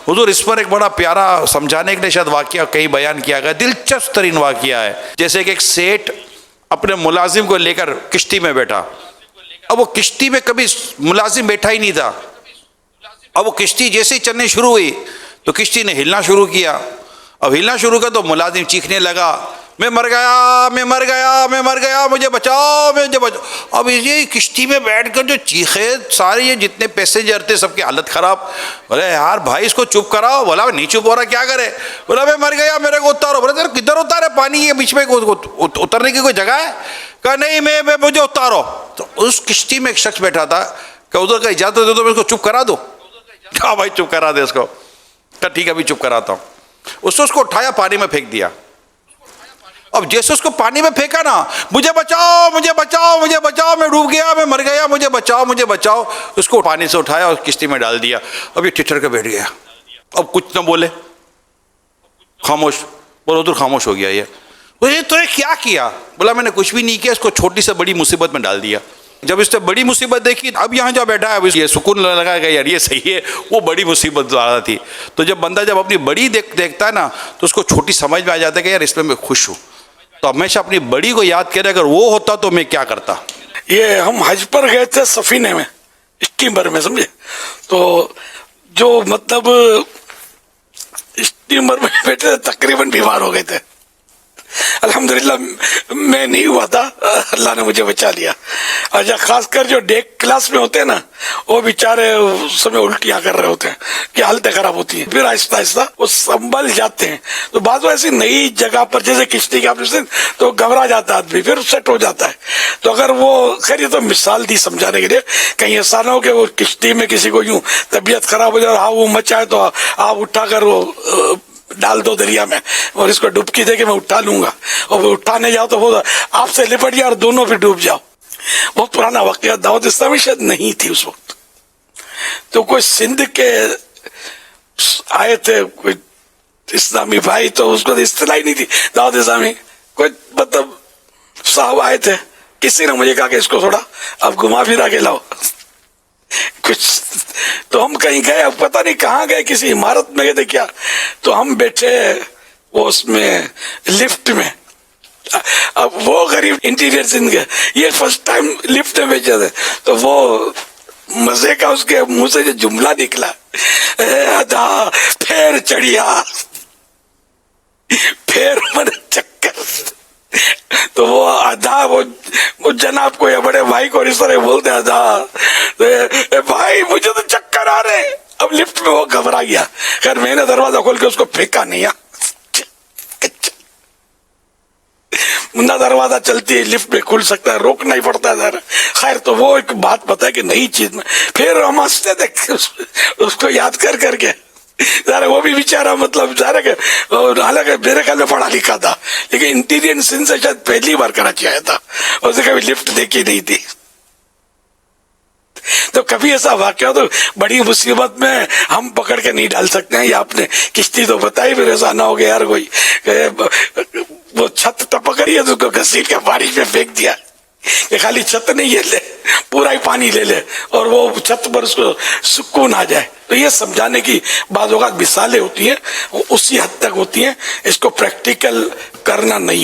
हुजूर इस पर एक बड़ा प्यारा समझाने के लिए शायद वाकया कहीं बयान किया गया, दिलचस्प तरीन वाकया है। जैसे कि एक सेठ अपने मुलाजिम को लेकर किश्ती में बैठा। अब वो किश्ती में कभी मुलाजिम बैठा ही नहीं था। अब वो किश्ती जैसे ही चलनी शुरू हुई तो किश्ती ने हिलना शुरू किया। अब हिलना शुरू किया तो मुलाजिम चीखने लगा, मैं मर गया, मैं मर गया, मैं मर गया, मुझे बचाओ, मुझे बचाओ। अब ये किश्ती में बैठकर जो चीखे, सारे ये जितने पैसेंजर थे सबकी हालत खराब। बोले यार भाई इसको चुप कराओ। बोला नहीं चुप हो रहा, क्या करे? बोला मैं मर गया, मेरे को उतारो। बोले सर किधर उतारे? पानी के बीच में उतरने की कोई जगह है? कहा नहीं, मैं मुझे उतारो। तो उस किश्ती में एक शख्स बैठा था, क्या उधर का इजाजत दे दो, मैं इसको चुप करा दो। हाँ भाई चुप करा दे इसको। कहा ठीक है अभी चुप कराता हूँ। उसको उठाया, पानी में फेंक दिया। अब जैसे उसको पानी में फेंका ना, मुझे बचाओ, मुझे बचाओ, मुझे बचाओ, मैं डूब गया, मैं मर गया, मुझे बचाओ, मुझे बचाओ। उसको पानी से उठाया और किश्ती में डाल दिया। अब ये ठिठर के बैठ गया। अब कुछ ना बोले, खामोश। बोलो तो खामोश हो गया ये। बोले तो क्या किया? बोला मैंने कुछ भी नहीं किया, इसको छोटी से बड़ी मुसीबत में डाल दिया। जब इसने बड़ी मुसीबत देखी, अब यहाँ जो बैठा है अब ये सुकून लगा गया यार ये सही है, वो बड़ी मुसीबत ज़्यादा थी। तो जब बंदा जब अपनी बड़ी देखता है ना तो उसको छोटी समझ में आ जाता है कि यार इसमें मैं खुश हूँ। तो हमेशा अपनी बड़ी को याद करे, अगर वो होता तो मैं क्या करता। ये हम हज पर गए थे सफीने में, स्टीमर में, समझे? तो जो मतलब स्टीमर में बैठे तकरीबन बीमार हो गए थे। अल्हम्दुलिल्लाह मैं नहीं हुआ था, अल्लाह ने मुझे बचा लिया। अच्छा, खासकर जो डेक क्लास में होते हैं ना, वो बेचारे उस समय उल्टियां कर रहे होते हैं कि हालतें खराब होती हैं। फिर आहिस्ता आहिस्ता वो संभल जाते हैं। तो बाद में ऐसी नई जगह पर जैसे किश्ती के आपने तो घबरा जाता है आदमी, फिर सेट हो जाता है। तो अगर वो खैर ये तो मिसाल दी समझाने के लिए, कहीं ऐसा ना हो कि वो किश्ती में किसी को यूं तबीयत खराब हो जाए और हाँ वो मचाए तो आप उठाकर वो डाल दो दरिया में और इसको डुबकी दे के मैं उठा लूंगा, और वो उठाने जाओ तो वो आपसे लिपट जाए और दोनों फिर डूब जाओ। बहुत पुराना वाकया, दाऊद इस्लामी शायद नहीं थी उस वक्त। तो कोई सिंध के आए थे कोई इस्लामी भाई, तो उसको इस्तेला ही नहीं थी दाऊद इस्लामी। कोई मतलब साहब आए थे, किसी ने मुझे कहा कि इसको थोड़ा अब घुमा फिरा के लाओ कुछ। तो हम कहीं गए, अब पता नहीं कहाँ गए, किसी इमारत में गए थे क्या। तो हम बैठे वो उसमें लिफ्ट में। अब वो गरीब इंटीरियर सिंध के, ये फर्स्ट टाइम लिफ्ट में बैठे थे। तो वो मजे का उसके मुंह से जो जुमला निकला, अदा फिर चढ़िया, फिर मन चक्कर। तो वो आधा वो जनाब को या बड़े भाई को इस तरह बोलते आधा, भाई मुझे तो चक्कर आ रहे। अब लिफ्ट में वो घबरा गया। खैर मैंने दरवाजा खोल के उसको फेंका नहीं। मुन्ना दरवाजा चलती है, लिफ्ट में खुल सकता है, रोकना ही पड़ता है। खैर तो वो एक बात पता है कि नई चीज में फिर हम हंसते थे उसको याद कर करके। वो भी बेचारा मतलब हालांकि मेरे ख्याल में पढ़ा लिखा था, लेकिन इंटीरियर सिंध से शायद पहली बार कराची आया था, उसे कभी लिफ्ट देखी नहीं थी। तो कभी ऐसा वाकया तो बड़ी मुसीबत में हम पकड़ के नहीं डाल सकते हैं। या आपने किश्ती तो बताई, फिर ऐसा ना हो गया यार कोई वो छत टपक रही है तो उसको घसीट के बारिश में फेंक दिया कि खाली छत नहीं है, ले पूरा ही पानी ले ले और वो छत पर उसको सुकून आ जाए। तो ये समझाने की बाज़ औक़ात मिसालें होती हैं, उसी हद तक होती हैं, इसको प्रैक्टिकल करना नहीं।